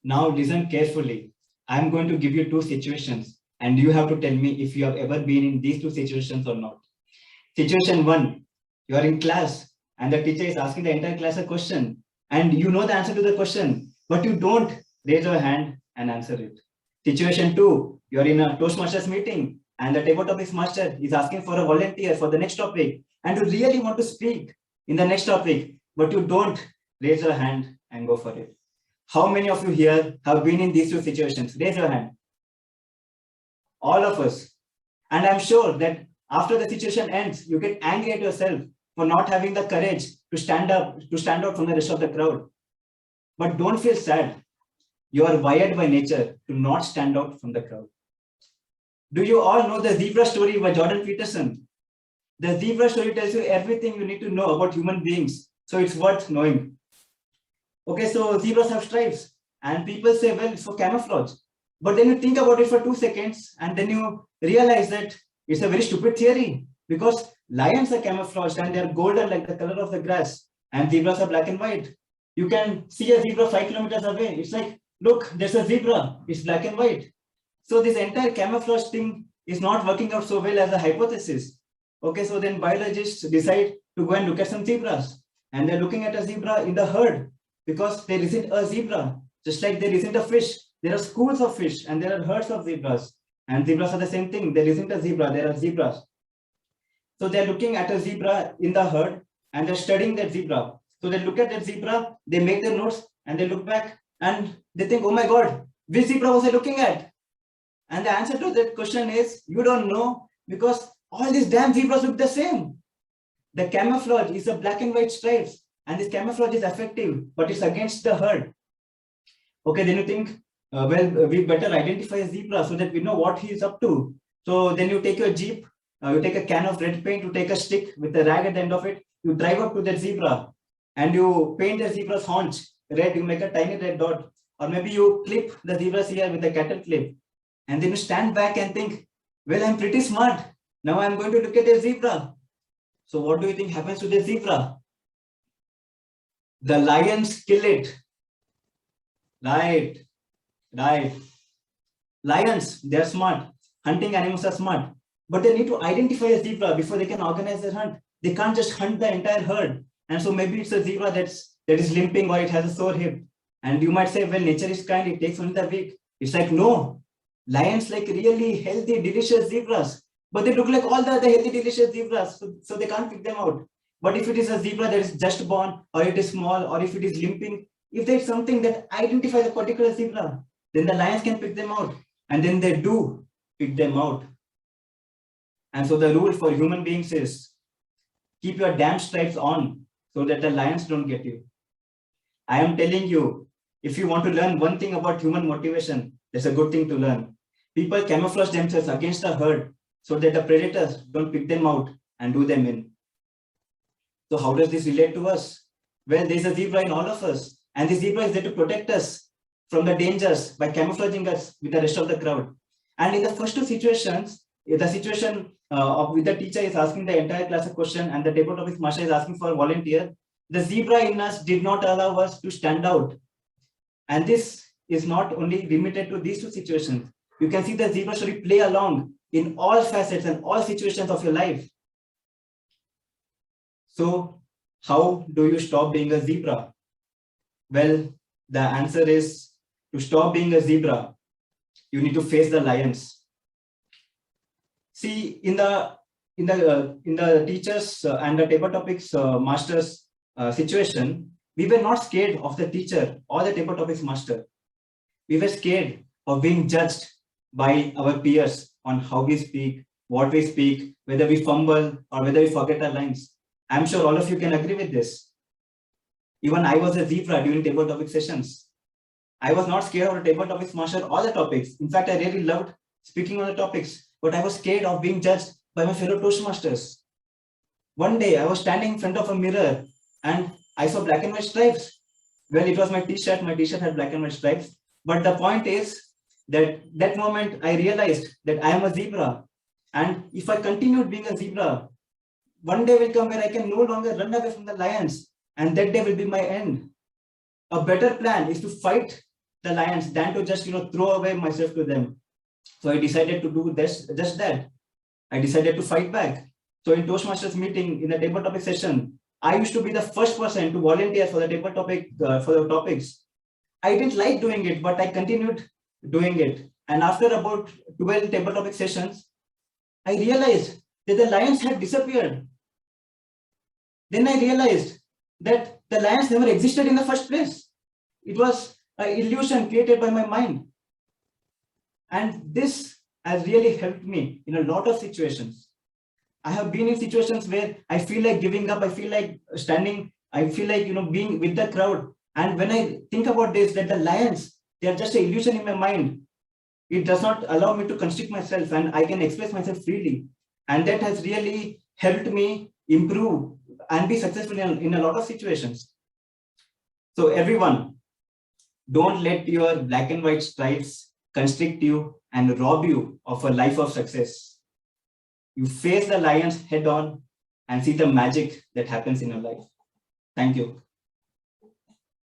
Now listen carefully. I'm going to give you two situations and you have to tell me if you have ever been in these two situations or not. Situation one, you are in class and the teacher is asking the entire class a question and you know the answer to the question, but you don't raise your hand and answer it. Situation two, you are in a Toastmasters meeting and the table topics master is asking for a volunteer for the next topic and you really want to speak in the next topic, but you don't raise your hand and go for it. How many of you here have been in these two situations? Raise your hand. All of us. And I'm sure that after the situation ends, you get angry at yourself for not having the courage to stand out from the rest of the crowd. But don't feel sad. You are wired by nature to not stand out from the crowd. Do you all know the zebra story by Jordan Peterson? The zebra story tells you everything you need to know about human beings. So it's worth knowing. Okay, so zebras have stripes and people say, well, it's for camouflage. But then you think about it for 2 seconds and then you realize that it's a very stupid theory because lions are camouflaged and they're golden like the color of the grass and zebras are black and white. You can see a zebra 5 kilometers away. It's like, look, there's a zebra. It's black and white. So this entire camouflage thing is not working out so well as a hypothesis. Okay, so then biologists decide to go and look at some zebras and they're looking at a zebra in the herd because there isn't a zebra, just like there isn't a fish. There are schools of fish and there are herds of zebras. And zebras are the same thing. There isn't a zebra, there are zebras. So they're looking at a zebra in the herd and they're studying that zebra. So they look at that zebra, they make their notes and they look back and they think, oh my God, which zebra was I looking at? And the answer to that question is, you don't know because all these damn zebras look the same. The camouflage is a black and white stripes and this camouflage is effective, but it's against the herd. Okay, then you think, well, we better identify a zebra so that we know what he is up to. So then you take your Jeep, you take a can of red paint, you take a stick with a rag at the end of it, you drive up to that zebra and you paint the zebra's haunch red, you make a tiny red dot, or maybe you clip the zebra's ear with a cattle clip. And then you stand back and think, well, I'm pretty smart. Now I'm going to look at a zebra. So what do you think happens to the zebra? The lions kill it. Right. Lions, they're smart. Hunting animals are smart. But they need to identify a zebra before they can organize their hunt. They can't just hunt the entire herd. And so maybe it's a zebra that is limping or it has a sore hip. And you might say, well, nature is kind, it takes only the weak. It's like, no. Lions like really healthy, delicious zebras. But they look like all the other healthy, delicious zebras. So they can't pick them out. But if it is a zebra that is just born, or it is small, or if it is limping, if there's something that identifies a particular zebra, then the lions can pick them out. And then they do pick them out. And so the rule for human beings is keep your damn stripes on so that the lions don't get you. I am telling you, if you want to learn one thing about human motivation, that's a good thing to learn. People camouflage themselves against the herd so that the predators don't pick them out and do them in. So how does this relate to us? Well, there's a zebra in all of us. And the zebra is there to protect us from the dangers by camouflaging us with the rest of the crowd. And in the first two situations, the situation with the teacher is asking the entire class a question and the table topics master is asking for a volunteer, the zebra in us did not allow us to stand out. And this is not only limited to these two situations. You can see the zebra story play along in all facets and all situations of your life. So how do you stop being a zebra? Well, the answer is to stop being a zebra, you need to face the lions. See, in the teachers and the table topics masters situation, we were not scared of the teacher or the table topics master. We were scared of being judged by our peers on how we speak, what we speak, whether we fumble or whether we forget our lines. I'm sure all of you can agree with this. Even I was a zebra during table topic sessions. I was not scared of the table topics master or the topics. In fact, I really loved speaking on the topics, but I was scared of being judged by my fellow Toastmasters. One day I was standing in front of a mirror and I saw black and white stripes. Well, it was my t-shirt had black and white stripes. But the point is that moment I realized that I am a zebra. And if I continued being a zebra, one day will come where I can no longer run away from the lions. And that day will be my end. A better plan is to fight the lions than to just throw away myself to them. So I decided to do this, just that. I decided to fight back. So in Toastmasters meeting, in the table topic session, I used to be the first person to volunteer for the table topic, for the topics. I didn't like doing it, but I continued doing it. And after about 12 table topic sessions, I realized that the lions had disappeared. Then I realized that the lions never existed in the first place. It was an illusion created by my mind. And this has really helped me in a lot of situations. I have been in situations where I feel like giving up, I feel like standing, I feel like being with the crowd. And when I think about this, that the lions, they are just an illusion in my mind. It does not allow me to constrict myself and I can express myself freely. And that has really helped me improve and be successful in a lot of situations. So everyone, don't let your black and white stripes constrict you and rob you of a life of success. You face the lions head on and see the magic that happens in your life. Thank you.